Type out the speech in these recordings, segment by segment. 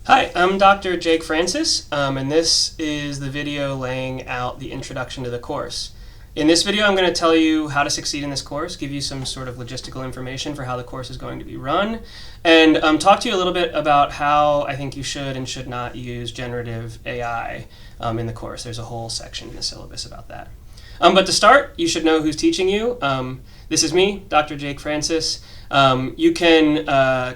Hi, I'm Dr. Jake Francis, and this is the video laying out the introduction to the course. In this video, I'm going to tell you how to succeed in this course, give you some sort of logistical information for how the course is going to be run, and talk to you a little bit about how I think you should and should not use generative AI in the course. There's a whole section in the syllabus about that. But to start, you should know who's teaching you. This is me, Dr. Jake Francis. You can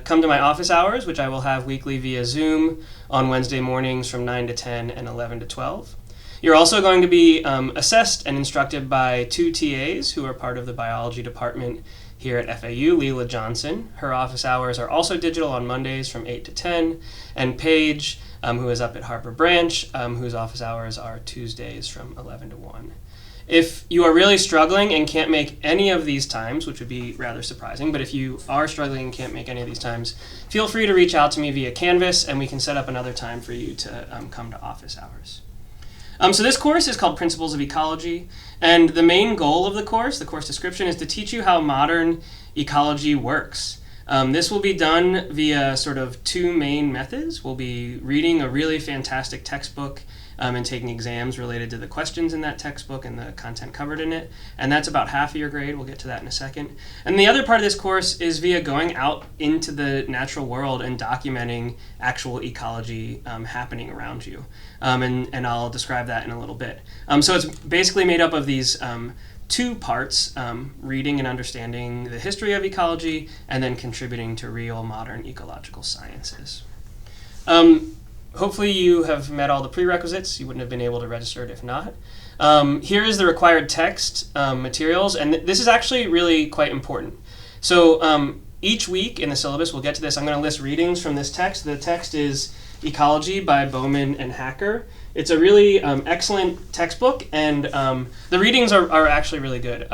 come to my office hours, which I will have weekly via Zoom on Wednesday mornings from 9 to 10 and 11 to 12. You're also going to be assessed and instructed by two TAs who are part of the biology department here at FAU, Leela Johnson. Her office hours are also digital on Mondays from 8 to 10, and Paige, who is up at Harper Branch, whose office hours are Tuesdays from 11 to 1. If you are really struggling and can't make any of these times, which would be rather surprising, but if you are struggling and can't make any of these times, feel free to reach out to me via Canvas and we can set up another time for you to come to office hours. So this course is called Principles of Ecology, and the main goal of the course description, is to teach you how modern ecology works. This will be done via sort of two main methods. We'll be reading a really fantastic textbook and taking exams related to the questions in that textbook and the content covered in it. And that's about half of your grade. We'll get to that in a second. And the other part of this course is via going out into the natural world and documenting actual ecology happening around you. And I'll describe that in a little bit. So it's basically made up of these two parts, reading and understanding the history of ecology, and then contributing to real modern ecological sciences. Hopefully you have met all the prerequisites. You wouldn't have been able to register it if not. Here is the required text materials, and this is actually really quite important. So each week in the syllabus, we'll get to this, I'm going to list readings from this text. The text is Ecology by Bowman and Hacker. It's a really excellent textbook, and the readings are actually really good.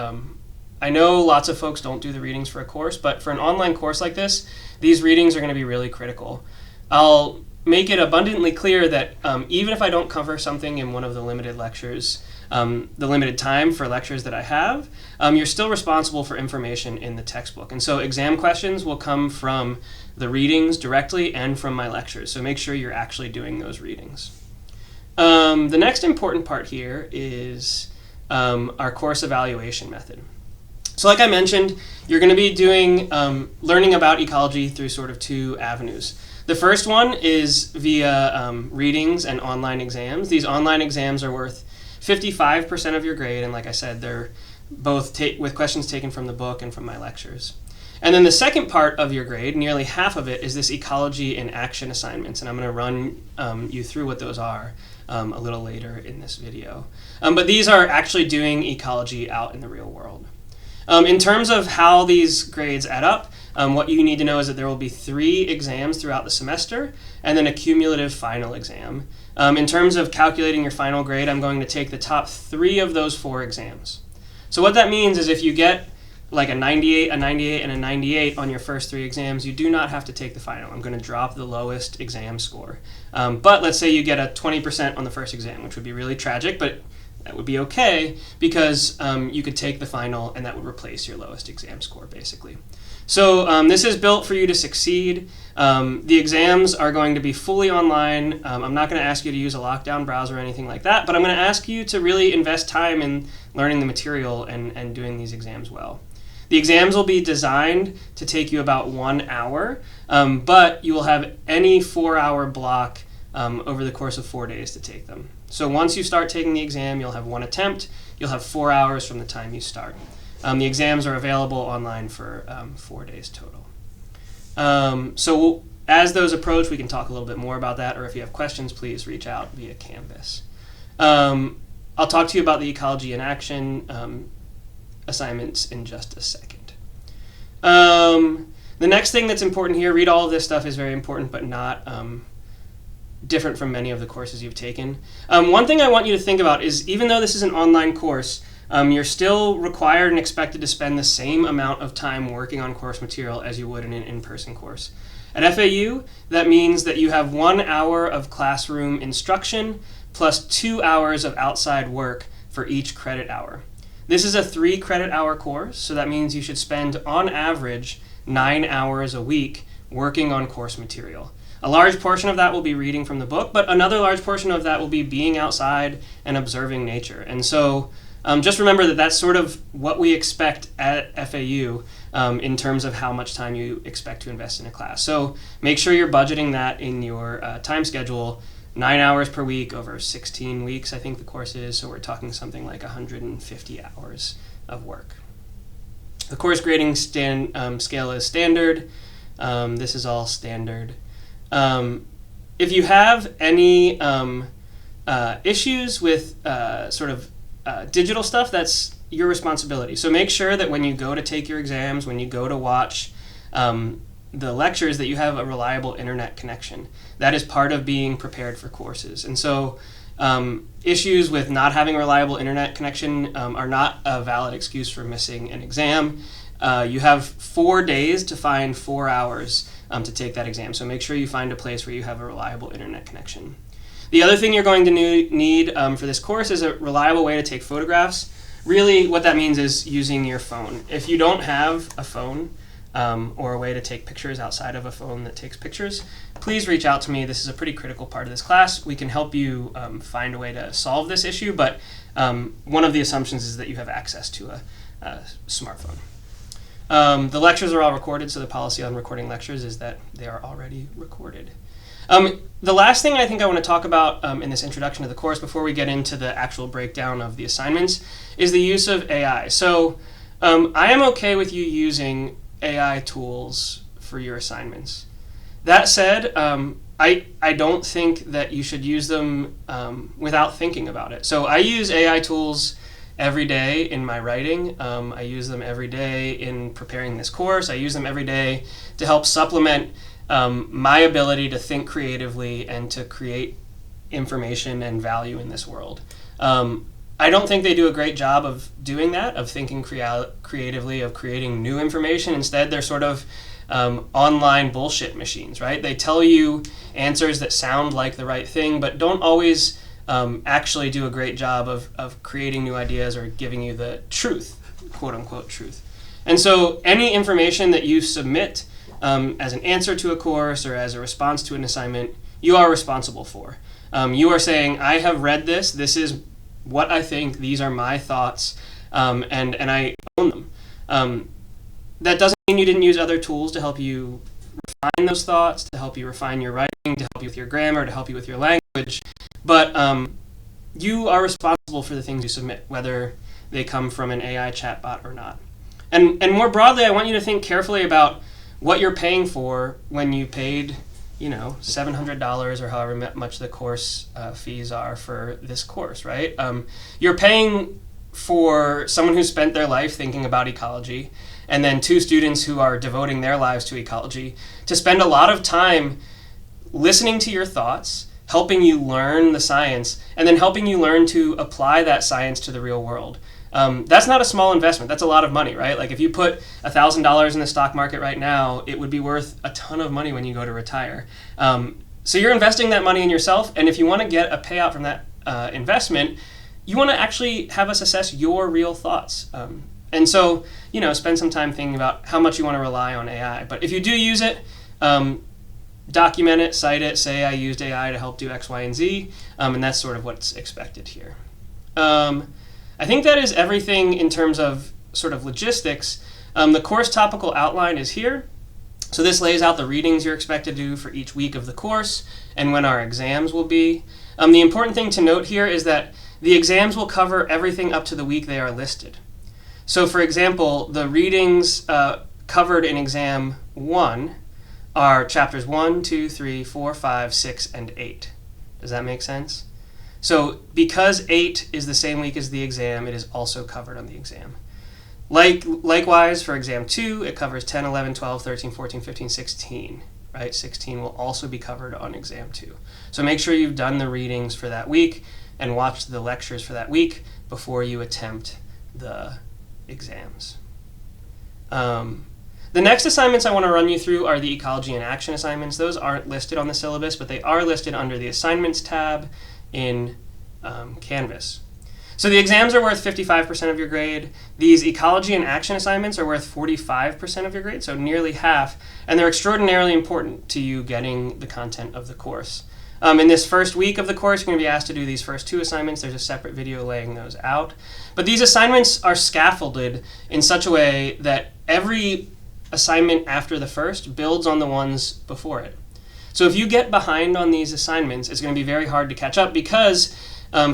I know lots of folks don't do the readings for a course, but for an online course like this, these readings are going to be really critical. I'll make it abundantly clear that even if I don't cover something in one of the limited lectures, the limited time for lectures that I have, you're still responsible for information in the textbook. And so exam questions will come from the readings directly and from my lectures. So make sure you're actually doing those readings. The next important part here is our course evaluation method. So like I mentioned, you're going to be doing learning about ecology through sort of two avenues. The first one is via readings and online exams. These online exams are worth 55% of your grade, and like I said, they're both with questions taken from the book and from my lectures. And then the second part of your grade, nearly half of it, is this ecology in action assignments, and I'm going to run you through what those are a little later in this video. But these are actually doing ecology out in the real world. In terms of how these grades add up, what you need to know is that there will be 3 exams throughout the semester and then a cumulative final exam. In terms of calculating your final grade, I'm going to take the top 3 of those 4 exams. So what that means is if you get like a 98, a 98, and a 98 on your first 3 exams, you do not have to take the final. I'm going to drop the lowest exam score. But let's say you get a 20% on the first exam, which would be really tragic, but that would be okay because you could take the final and that would replace your lowest exam score, basically. So this is built for you to succeed. The exams are going to be fully online. I'm not going to ask you to use a lockdown browser or anything like that, but I'm going to ask you to really invest time in learning the material and doing these exams well. The exams will be designed to take you about 1 hour, but you will have any 4-hour block over the course of 4 days to take them. So once you start taking the exam, you'll have 1 attempt. You'll have 4 hours from the time you start. The exams are available online for 4 days total. So as those approach, we can talk a little bit more about that, or if you have questions, please reach out via Canvas. I'll talk to you about the ecology in action assignments in just a second. The next thing that's important here, read all of this stuff is very important, but not different from many of the courses you've taken. One thing I want you to think about is even though this is an online course, you're still required and expected to spend the same amount of time working on course material as you would in an in-person course. At FAU, that means that you have 1 hour of classroom instruction plus 2 hours of outside work for each credit hour. This is a 3 credit hour course, so that means you should spend on average 9 hours a week working on course material. A large portion of that will be reading from the book, but another large portion of that will be being outside and observing nature. And so just remember that that's sort of what we expect at FAU in terms of how much time you expect to invest in a class. So make sure you're budgeting that in your time schedule. 9 hours per week over 16 weeks, I think the course is, so we're talking something like 150 hours of work. The course grading scale is standard. This is all standard. If you have any issues with digital stuff, that's your responsibility. So make sure that when you go to take your exams, when you go to watch the lectures, that you have a reliable internet connection. That is part of being prepared for courses. And so issues with not having a reliable internet connection are not a valid excuse for missing an exam. You have 4 days to find 4 hours to take that exam. So make sure you find a place where you have a reliable internet connection. The other thing you're going to need for this course is a reliable way to take photographs. Really, what that means is using your phone. If you don't have a phone, or a way to take pictures outside of a phone that takes pictures, please reach out to me. This is a pretty critical part of this class. We can help you find a way to solve this issue, but one of the assumptions is that you have access to a smartphone. The lectures are all recorded, so the policy on recording lectures is that they are already recorded. The last thing I think I want to talk about in this introduction to the course before we get into the actual breakdown of the assignments is the use of AI. So I am okay with you using AI tools for your assignments. That said, I don't think that you should use them without thinking about it. So I use AI tools every day in my writing. I use them every day in preparing this course. I use them every day to help supplement my ability to think creatively and to create information and value in this world. I don't think they do a great job of doing that, of thinking creatively, of creating new information. Instead, they're sort of online bullshit machines, right? They tell you answers that sound like the right thing, but don't always actually do a great job of creating new ideas or giving you the truth, quote unquote truth. And so any information that you submit as an answer to a course or as a response to an assignment, you are responsible for. You are saying, I have read this, this is what I think, these are my thoughts, and I own them. That doesn't mean you didn't use other tools to help you refine those thoughts, to help you refine your writing, to help you with your grammar, to help you with your language, but you are responsible for the things you submit, whether they come from an AI chatbot or not. And more broadly, I want you to think carefully about what you're paying for when you paid $700 or however much the course fees are for this course, right? You're paying for someone who spent their life thinking about ecology, and then 2 students who are devoting their lives to ecology, to spend a lot of time listening to your thoughts, helping you learn the science, and then helping you learn to apply that science to the real world. That's not a small investment. That's a lot of money, right? Like if you put $1,000 in the stock market right now, it would be worth a ton of money when you go to retire. So you're investing that money in yourself, and if you want to get a payout from that investment, you want to actually have us assess your real thoughts. And so, spend some time thinking about how much you want to rely on AI. But if you do use it, document it, cite it, say I used AI to help do X, Y, and Z, and that's sort of what's expected here. I think that is everything in terms of sort of logistics. The course topical outline is here. So this lays out the readings you're expected to do for each week of the course and when our exams will be. The important thing to note here is that the exams will cover everything up to the week they are listed. So for example, the readings covered in exam 1 are chapters 1, 2, 3, 4, 5, 6, and 8. Does that make sense? So because 8 is the same week as the exam, it is also covered on the exam. Likewise, for exam 2, it covers 10, 11, 12, 13, 14, 15, 16. Right? 16 will also be covered on exam 2. So make sure you've done the readings for that week and watched the lectures for that week before you attempt the exams. The next assignments I want to run you through are the ecology and action assignments. Those aren't listed on the syllabus, but they are listed under the assignments tab in Canvas. So the exams are worth 55% of your grade. These ecology and action assignments are worth 45% of your grade, so nearly half, and they're extraordinarily important to you getting the content of the course. In this first week of the course, you're going to be asked to do these first 2 assignments. There's a separate video laying those out. But these assignments are scaffolded in such a way that every assignment after the first builds on the ones before it. So if you get behind on these assignments, it's going to be very hard to catch up because,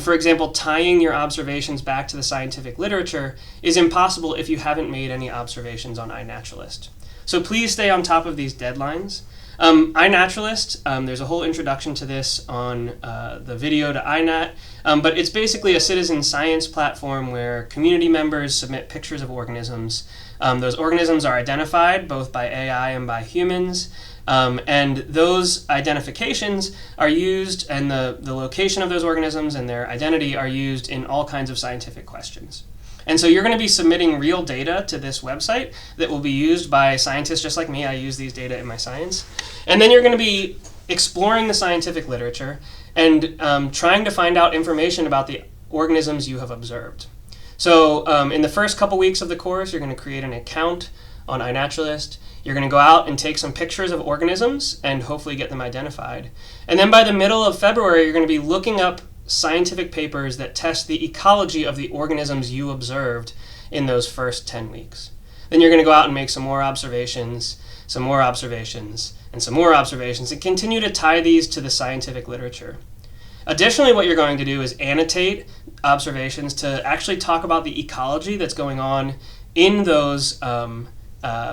for example, tying your observations back to the scientific literature is impossible if you haven't made any observations on iNaturalist. So please stay on top of these deadlines. iNaturalist, there's a whole introduction to this on the video to iNat, but it's basically a citizen science platform where community members submit pictures of organisms. Those organisms are identified both by AI and by humans, and those identifications are used, and the location of those organisms and their identity are used in all kinds of scientific questions. And so you're going to be submitting real data to this website that will be used by scientists just like me. I use these data in my science. And then you're going to be exploring the scientific literature and trying to find out information about the organisms you have observed. So in the first couple weeks of the course, you're going to create an account on iNaturalist. You're going to go out and take some pictures of organisms and hopefully get them identified. And then by the middle of February, you're going to be looking up scientific papers that test the ecology of the organisms you observed in those first 10 weeks. Then you're going to go out and make some more observations, some more observations, and some more observations, and continue to tie these to the scientific literature. Additionally, what you're going to do is annotate observations to actually talk about the ecology that's going on in those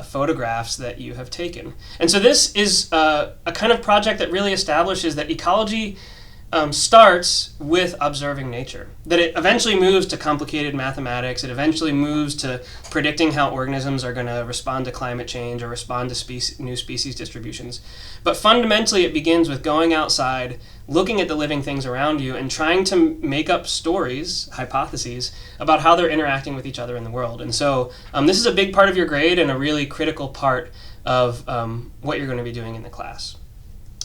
photographs that you have taken. And so this is a kind of project that really establishes that ecology starts with observing nature, that it eventually moves to complicated mathematics, it eventually moves to predicting how organisms are going to respond to climate change or respond to new species distributions. But fundamentally it begins with going outside, looking at the living things around you, and trying to make up stories, hypotheses, about how they're interacting with each other in the world. And so this is a big part of your grade and a really critical part of what you're going to be doing in the class.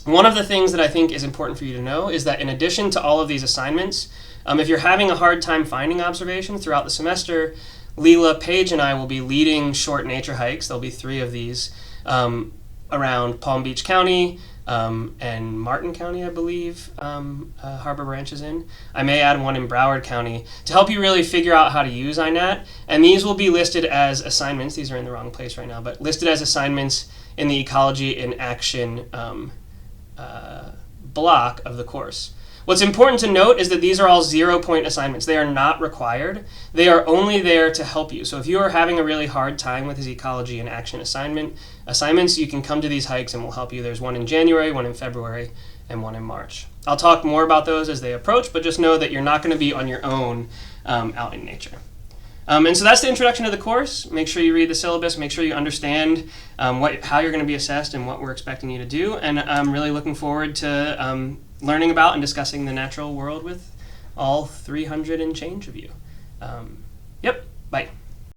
One of the things that I think is important for you to know is that in addition to all of these assignments, if you're having a hard time finding observations throughout the semester, Leela, Paige, and I will be leading short nature hikes. There'll be 3 of these around Palm Beach County and Martin County, I believe, Harbor Branch is in. I may add one in Broward County to help you really figure out how to use iNat. And these will be listed as assignments. These are in the wrong place right now, but listed as assignments in the Ecology in Action block of the course. What's important to note is that these are all 0-point assignments. They are not required. They are only there to help you. So if you are having a really hard time with these Ecology in Action assignments, you can come to these hikes and we'll help you. There's one in January, one in February, and one in March. I'll talk more about those as they approach, but just know that you're not going to be on your own out in nature. And so that's the introduction to the course. Make sure you read the syllabus. Make sure you understand how you're going to be assessed and what we're expecting you to do. And I'm really looking forward to learning about and discussing the natural world with all 300 and change of you. Yep, bye.